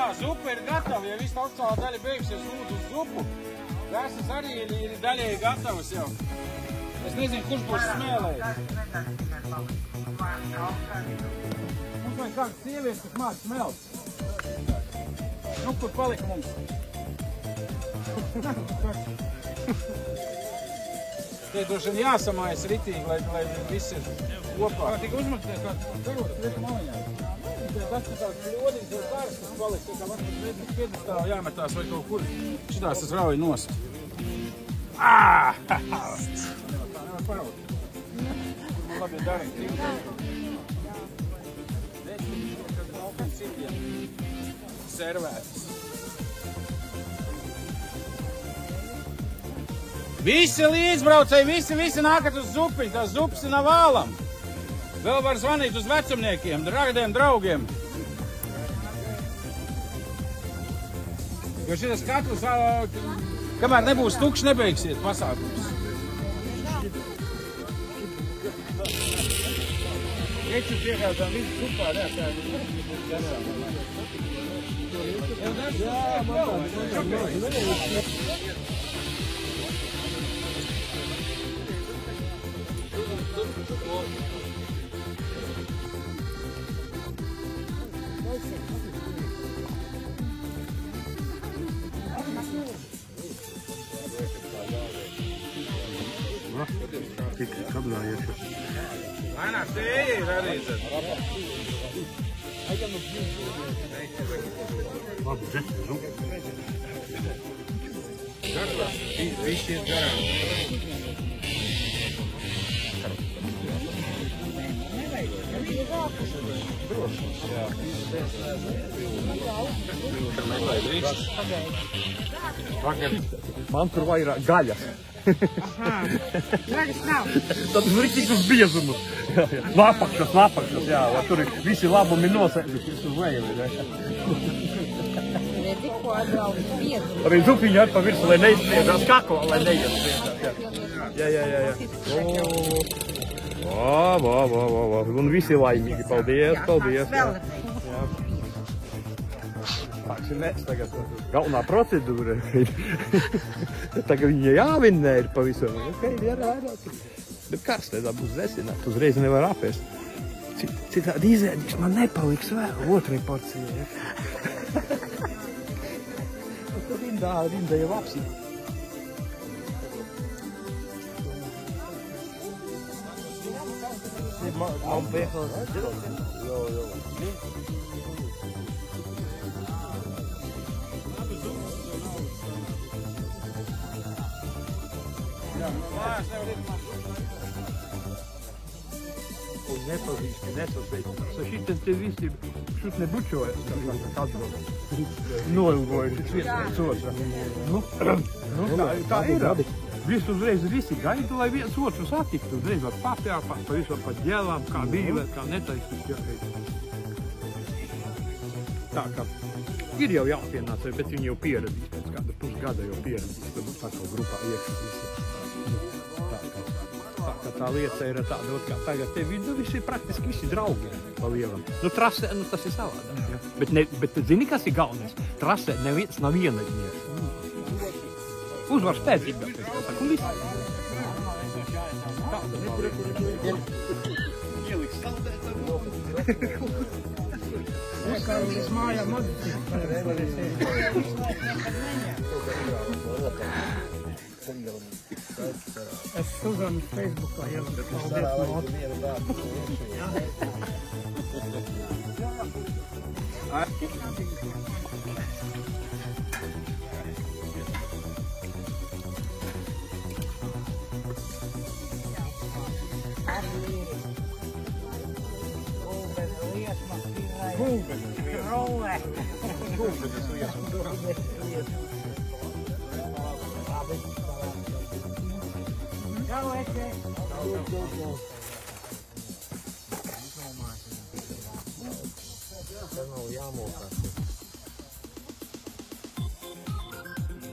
Jā, zupa ir gatava. Ja viss augstā daļa beigsies, lūdzu uz zupu. Vēsas arī ir daļēji gatavas jau. Es nezinu, kurš būs smēlējis. Mums vajag kāds sievietes, kas māk smelt. Nu, kur palika mums? Te droši vien jāsamājas ritīgi, lai viss ir kopā. Kā tik uzmaksāja kāds karotas lietu maliņā. Tas, ka tās ļodīgs ir kārs, kas paliks, tā kā varbūt piedestāv jāmetās vai kaut kur. Šitās tas rauj nost. Tā nevar paraut. Man labi dara. Servētas. Visi līdzbraucēji, visi nākat uz zupiņu, tās zupas ir nav ālam. Vēl var zvanīt uz vecumniekiem, dragadiem, draugiem. Jo šitas katrs, kamēr nebūs tukšs, nebeigsiet pasākums. Ieču piekātām visu supā, jā, kā ir. Tik kablā iešā. Ainā, tēja ir arī tad. Labi, džekļi, nu. Garās, viss ir garām. Man tur vairāk gaļas. Gaļas nav. Tad riktīgs uz biezumu. Napakšas, jā, tur ir visi labumi nosēdus uz leju. Tikko atbrauc biezumu. Arī zupiņu ar pa virsu, lai neizspriedās kako, lai neiespriedās. Jā. Un visi laimīgi. Paldies. Tāds ir mēs tagad. Galvenā procedūra. Tagad viņa jāvinnē ir pavisam. Bet karstēdā būs vesināt. Uzreiz nevar apēst. Citādi izēdīs man nepaliks vēl otrai porcijai. Rinda jau apsīt. Man pēkās. Jo. Un nepazīsti, nesasveicināts. Šitam te visi šut nebučojas, kā atbrauc. Noilgojuši viens otru. Tā ir. Visu uzreiz visi gaida, lai viens otru satiktu. Uzreiz var papjāpāt, pa visu pa ģēlām, kā bīlēt, kā netaisnīt jāreiz. Tā kā ir jau jāpienāca, bet viņi jau pieredzīs, pēc kāda pusgada jau pieredzīs, tad tā kā grupā iekšā visi. Tā lieta ir tāda, kā tagad te visi ir praktiski visi draugi pa lielam. Nu, trasē, tas ir savādāk, ja? Bet zini, kas ir galvenais? Trasē neviens nav ienaidnieks. Uzvar spēcīgākais, kā saka, un viss. Tāda nav lieta. Ieliks saldēt. Uzkārlīs mājā Es uzvanu Facebookā jau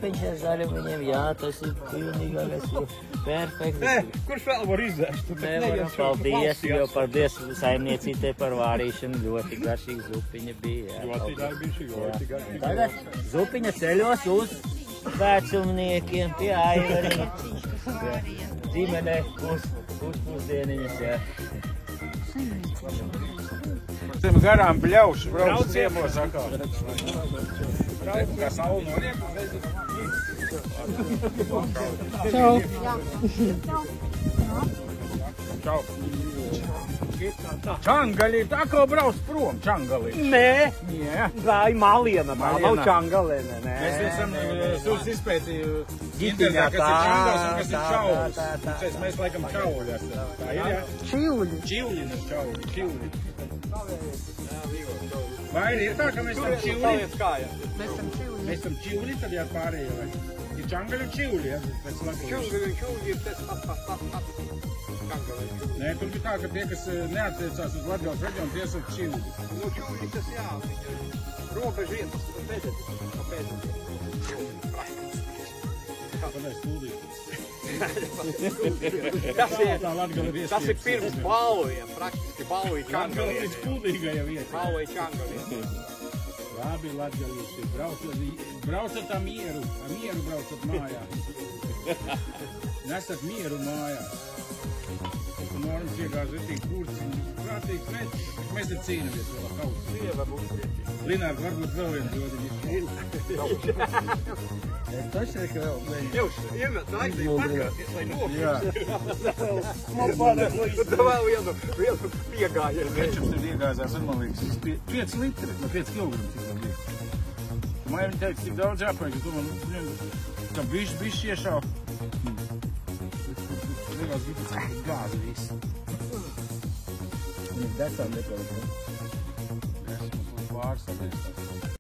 zupiņš ar zaļumiņiem, jā, tas ir pilnīgākais, jo perfekti. Nē, kurš vēl var izdzēst? Nevaram, paldies, jo paldies saimniecītei par vārīšanu, ļoti garšīga zupiņa bija. Jā, Ļoti garšīgi, ļoti garšīgi. Tagad zupiņa ceļos uz vecumniekiem, pie Aivariem, ģimene uz pusdieniņas, jā. Tam garām bļauši, brauc ciemos atkal. Kā saule noriek, Čau. Čau. Čangalī, tā kā brauc prom, Čangalī. Nē, Nē. gāja Maliena, tā nav Maliena. Čangalēne, nē. Mēs esam sūs izpētīju internetā, kas ir Čangals un kas ir Čaulis. Mēs laikam Čauļi esam. Tā ir, jā? Čivļi. Čivļi, ne Čauļi, Čivļi. Vai ir tā, ka mēs esam Čivļi? Mēs esam Čivļi, tad jā pārējie, vai? Ir Čangali un Čivļi, jā? Pēc latviešu. Čungi ir tas pats. Nē, tur bija tā, ka tie, kas neattiecās uz Latgales reģionu, tie esam Čivļi. Nu, čungi tas jā, robeža vietas, kāpēc? Kāpēc stūdīt? Tas ir pirms balviem, praktiski balvoja Latgales ir Čangalēne. stūdīgajā vietā. Balvoja Čangalēne. Labi, latgalīši, braucat ar mieru braucat mājā. Nesat mieru mājā. Normas iegāz ritīgi kurci, prātīgs mečs. Mēs te cīnamies vēl ar kausu. Linārd, varbūt vēl viens dodiņš. Es taču ka vēl mēģinu. Jūs iemet naidī pakrāties, lai Jā. Tu vēl vienu piegājienu. Kečups ir iegāzās, man liekas, 5 litri, no 5 kilograms cik man liekas. Man jau teica, cik daudz jāpēc, es domāju, ka bišķi iešāv. Liekas, gribat gāzi visu. Viņi desām nekā. Desām pārstāvēs.